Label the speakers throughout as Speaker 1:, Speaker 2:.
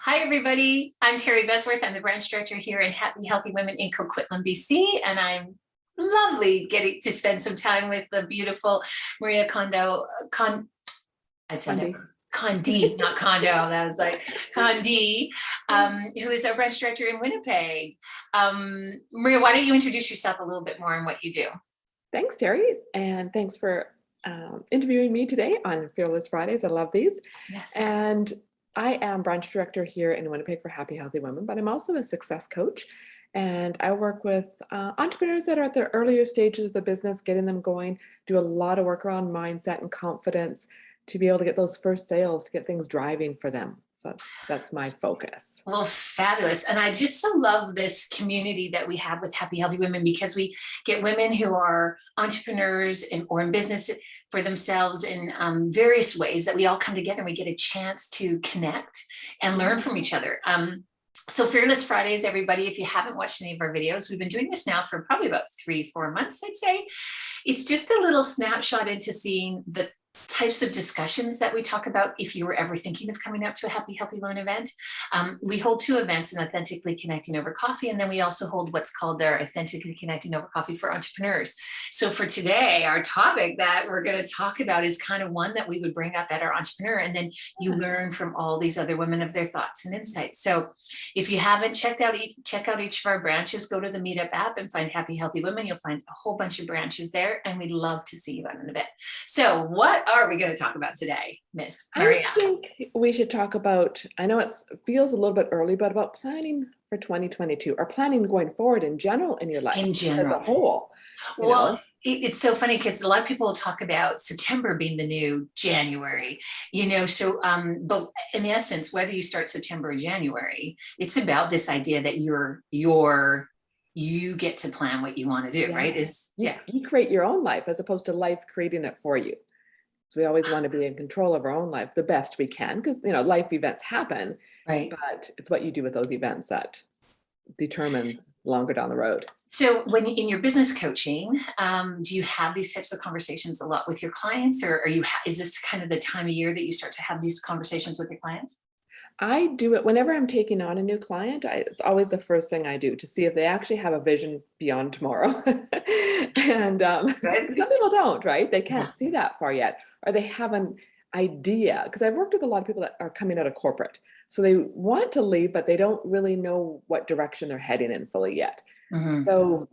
Speaker 1: Hi, everybody. I'm Terri Besworth. I'm the branch director here at Happy Healthy Women in Coquitlam, BC, and I'm lovely getting to spend some time with the beautiful Maria Condo. I said
Speaker 2: Conde.
Speaker 1: Conde, not Condo. That was like Conde, who is our branch director in Winnipeg. Maria, why don't you introduce yourself a little bit more and what you do?
Speaker 2: Thanks, Terri, and thanks for interviewing me today on Fearless Fridays. I love these.
Speaker 1: Yes.
Speaker 2: And I am branch director here in Winnipeg for Happy Healthy Women, but I'm also a success coach. And I work with entrepreneurs that are at the earlier stages of the business, getting them going, do a lot of work around mindset and confidence to be able to get those first sales, to get things driving for them. So that's my focus.
Speaker 1: Well, fabulous. And I just so love this community that we have with Happy Healthy Women, because we get women who are entrepreneurs or in business for themselves in various ways, that we all come together and we get a chance to connect and learn from each other. So Fearless Fridays, everybody, if you haven't watched any of our videos, we've been doing this now for probably about 3-4 months, I'd say. It's just a little snapshot into seeing the types of discussions that we talk about if you were ever thinking of coming out to a Happy Healthy Women event. We hold 2 events, an Authentically Connecting Over Coffee, and then we also hold what's called our Authentically Connecting Over Coffee for Entrepreneurs. So for today, our topic that we're going to talk about is kind of one that we would bring up at our entrepreneur, and then you learn from all these other women of their thoughts and insights. So if you haven't check out each of our branches, go to the Meetup app and find Happy Healthy Women. You'll find a whole bunch of branches there, and we'd love to see you out in a bit. So what are we going to talk about today, Miss Maria?
Speaker 2: I think we should talk about, I know it feels a little bit early, but about planning for 2022 or planning going forward in general in your life.
Speaker 1: In general.
Speaker 2: As a whole.
Speaker 1: Well, it's so funny because a lot of people talk about September being the new January, so, but in essence, whether you start September or January, it's about this idea that you get to plan what you want to do, right?
Speaker 2: You create your own life as opposed to life creating it for you. So we always want to be in control of our own life the best we can, because life events happen,
Speaker 1: right?
Speaker 2: But it's what you do with those events that determines longer down the road.
Speaker 1: So when in your business coaching, do you have these types of conversations a lot with your clients, or is this kind of the time of year that you start to have these conversations with your clients?
Speaker 2: I do it whenever I'm taking on a new client. It's always the first thing I do to see if they actually have a vision beyond tomorrow. And some people don't, right? They can't see that far yet, or they have an idea. Because I've worked with a lot of people that are coming out of corporate. So they want to leave, but they don't really know what direction they're heading in fully yet.
Speaker 1: Mm-hmm.
Speaker 2: So,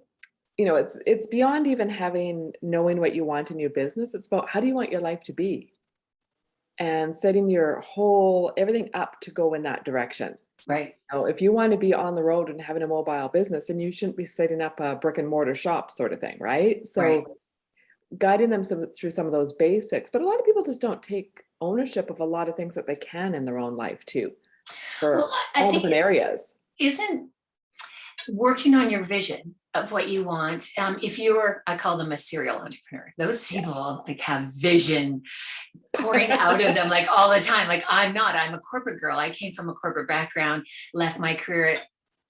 Speaker 2: it's beyond even knowing what you want in your business. It's about, how do you want your life to be? And setting your everything up to go in that direction.
Speaker 1: Right.
Speaker 2: If you want to be on the road and having a mobile business, then you shouldn't be setting up a brick and mortar shop sort of thing, right? So guiding them through some of those basics, but a lot of people just don't take ownership of a lot of things that they can in their own life too, for all different areas.
Speaker 1: Isn't working on your vision of what you want, I call them a serial entrepreneur. Those people have vision pouring out of them all the time. I'm a corporate girl. I came from a corporate background, left my career at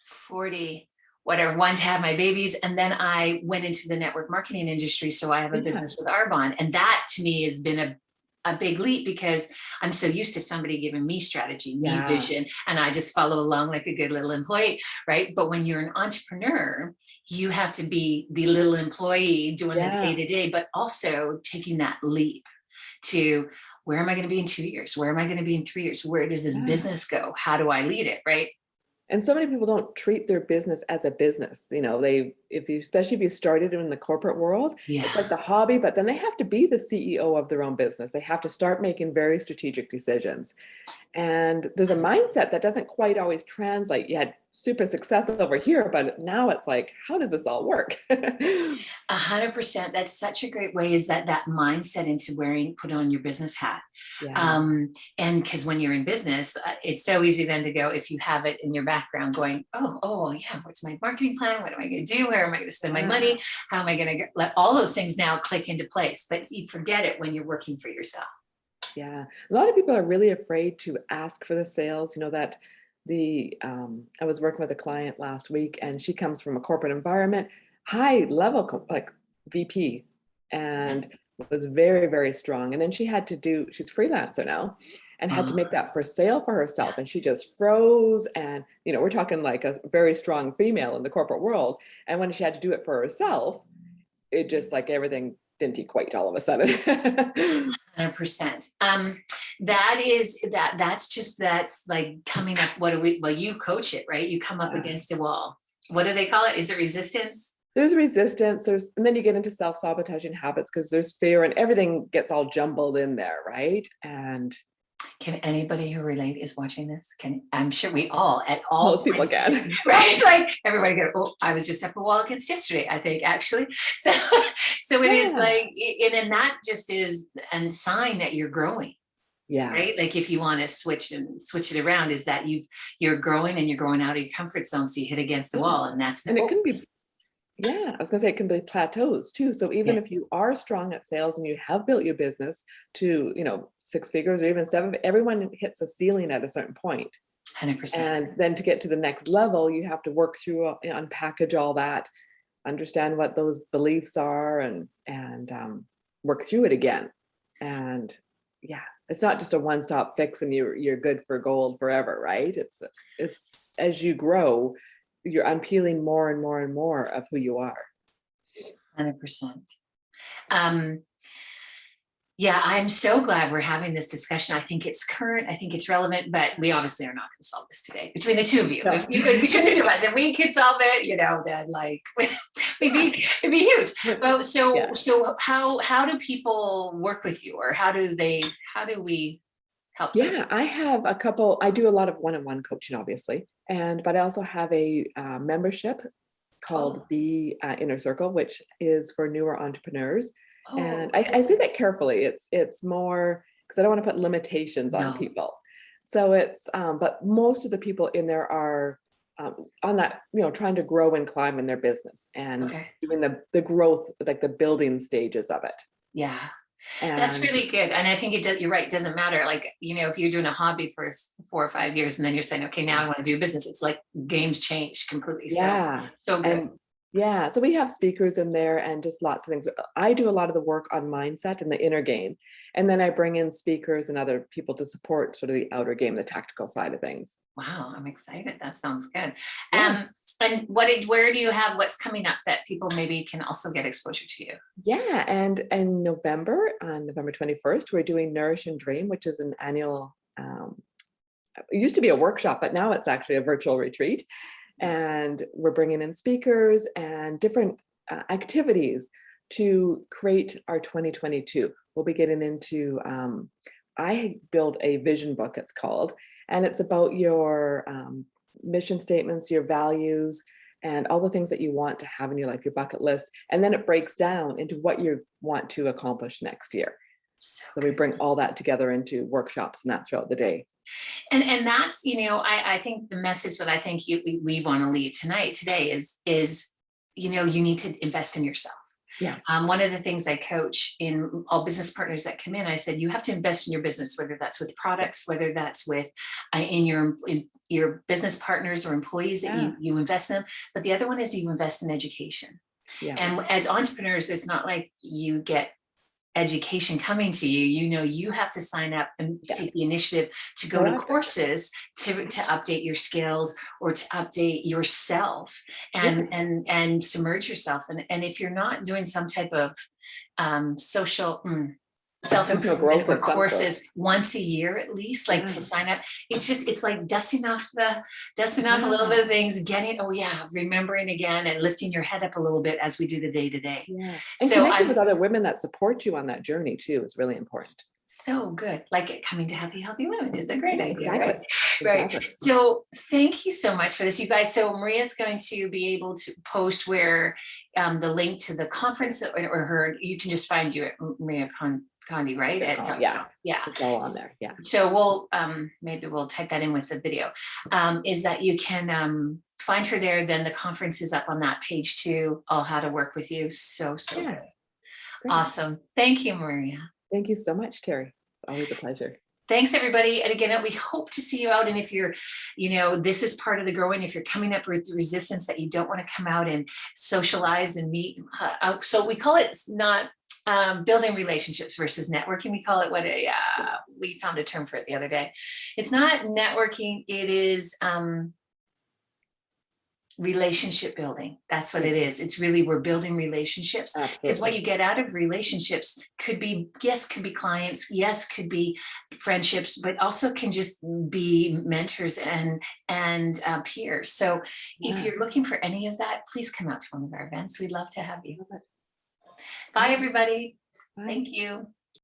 Speaker 1: 40, whatever, wanted to have my babies. And then I went into the network marketing industry. So I have a business with Arbonne. And that to me has been a big leap, because I'm so used to somebody giving me strategy, me vision, and I just follow along like a good little employee, right? But when you're an entrepreneur, you have to be the little employee doing the day-to-day, but also taking that leap to, where am I going to be in 2 years? Where am I going to be in 3 years? Where does this business go? How do I lead it, right?
Speaker 2: And so many people don't treat their business as a business. Especially if you started in the corporate world, it's like the hobby, but then they have to be the CEO of their own business. They have to start making very strategic decisions. And there's a mindset that doesn't quite always translate. You had super success over here, but now it's like, how does this all work?
Speaker 1: 100%. That's such a great way, is that mindset into put on your business hat. And because when you're in business, it's so easy then to go, if you have it in your background going, oh yeah, what's my marketing plan? What am I going to do? Where am I going to spend my money? How am I going to let all those things now click into place? But you forget it when you're working for yourself.
Speaker 2: Yeah, a lot of people are really afraid to ask for the sales. I was working with a client last week, and she comes from a corporate environment, high level, like VP, and was very, very strong. And then she's freelancer now, and had to make that for sale for herself. And she just froze. And, we're talking like a very strong female in the corporate world. And when she had to do it for herself, it just like everything didn't equate all of a sudden.
Speaker 1: 100%. That's like coming up. Well, you coach it, right? You come up against a wall. What do they call it? Is it resistance?
Speaker 2: There's resistance, and then you get into self-sabotaging habits because there's fear, and everything gets all jumbled in there, right? And
Speaker 1: can anybody who is watching this? I'm sure we all at all
Speaker 2: most people can,
Speaker 1: right? Like everybody go, oh, I was just up a wall against yesterday, I think actually. So it is like, and that just is a sign that you're growing. Yeah. Right. Like if you want to switch it around, is that you're growing and you're growing out of your comfort zone. So you hit against the wall, and
Speaker 2: it can be. Yeah, I was going to say it can be plateaus too. So even if you are strong at sales and you have built your business to, 6 figures or even 7, everyone hits a ceiling at a certain point.
Speaker 1: 100%.
Speaker 2: And then to get to the next level, you have to work through, unpackage all that, understand what those beliefs are, and work through it again. And yeah, it's not just a one-stop fix and you're good for gold forever, right? It's as you grow, you're unpeeling more and more and more of who you are.
Speaker 1: 100%. Yeah, I'm so glad we're having this discussion. I think it's current. I think it's relevant, but we obviously are not going to solve this today. Between the two of you, between the two of us, if we could solve it, then like it'd be huge. But so how do people work with you, or how do we help them?
Speaker 2: Yeah, I have a couple. I do a lot of one-on-one coaching, obviously, but I also have a membership called the Inner Circle, which is for newer entrepreneurs. And I say that carefully. It's more because I don't want to put limitations on people. So it's, but most of the people in there are on that, trying to grow and climb in their business and doing the growth, like the building stages of it.
Speaker 1: Yeah. That's really good. And I think you're right. It doesn't matter. Like, if you're doing a hobby for 4 or 5 years and then you're saying, okay, now I want to do business. It's like games change completely.
Speaker 2: Yeah.
Speaker 1: So good.
Speaker 2: Yeah, so we have speakers in there and just lots of things. I do a lot of the work on mindset and the inner game. And then I bring in speakers and other people to support sort of the outer game, the tactical side of things.
Speaker 1: Wow, I'm excited. That sounds good. Yeah. And where do you have what's coming up that people maybe can also get exposure to you?
Speaker 2: Yeah, and in November, on November 21st, we're doing Nourish and Dream, which is an annual, it used to be a workshop, but now it's actually a virtual retreat. And we're bringing in speakers and different activities to create our 2022. We'll be getting into, I built a vision book, it's called, and it's about your mission statements, your values, and all the things that you want to have in your life, your bucket list. And then it breaks down into what you want to accomplish next year. So we bring all that together into workshops and that throughout the day.
Speaker 1: And that's, I think the message that I think we want to lead today is, you need to invest in yourself.
Speaker 2: Yeah.
Speaker 1: One of the things I coach in all business partners that come in, I said, you have to invest in your business, whether that's with products, whether that's with in your business partners or employees that you invest in them. But the other one is you invest in education. Yeah. And as entrepreneurs, it's not like you get education coming to you, you have to sign up and take the initiative to go to courses to update your skills or to update yourself and submerge yourself. And if you're not doing some type of social self-improvement courses once a year at least, like to sign up, it's like dusting off a little bit of things, remembering again and lifting your head up a little bit as we do the day-to-day.
Speaker 2: And so connecting with other women that support you on that journey too is really important.
Speaker 1: So good. Like coming to Happy Healthy Women is a great idea.
Speaker 2: Exactly.
Speaker 1: Right. So thank you so much for this, you guys. So Maria's going to be able to post where the link to the conference or her, you can just find you at Maria Conde, right?
Speaker 2: Yeah. It's all on there. Yeah.
Speaker 1: So we'll maybe we'll type that in with the video. Is that you can find her there. Then the conference is up on that page too. All how to work with you. So good. Great. Awesome. Thank you, Maria.
Speaker 2: Thank you so much, Terri. It's always a pleasure.
Speaker 1: Thanks, everybody. And again, we hope to see you out. And if you're, this is part of the growing, if you're coming up with resistance that you don't want to come out and socialize and meet out. So we call it not building relationships versus networking. We call it we found a term for it the other day. It's not networking. It is relationship building. That's what it is. It's really, we're building relationships, because what you get out of relationships could be clients, yes, could be friendships, but also can just be mentors and peers. So if you're looking for any of that, please come out to one of our events. We'd love to have you. Bye, everybody. Bye. Thank you.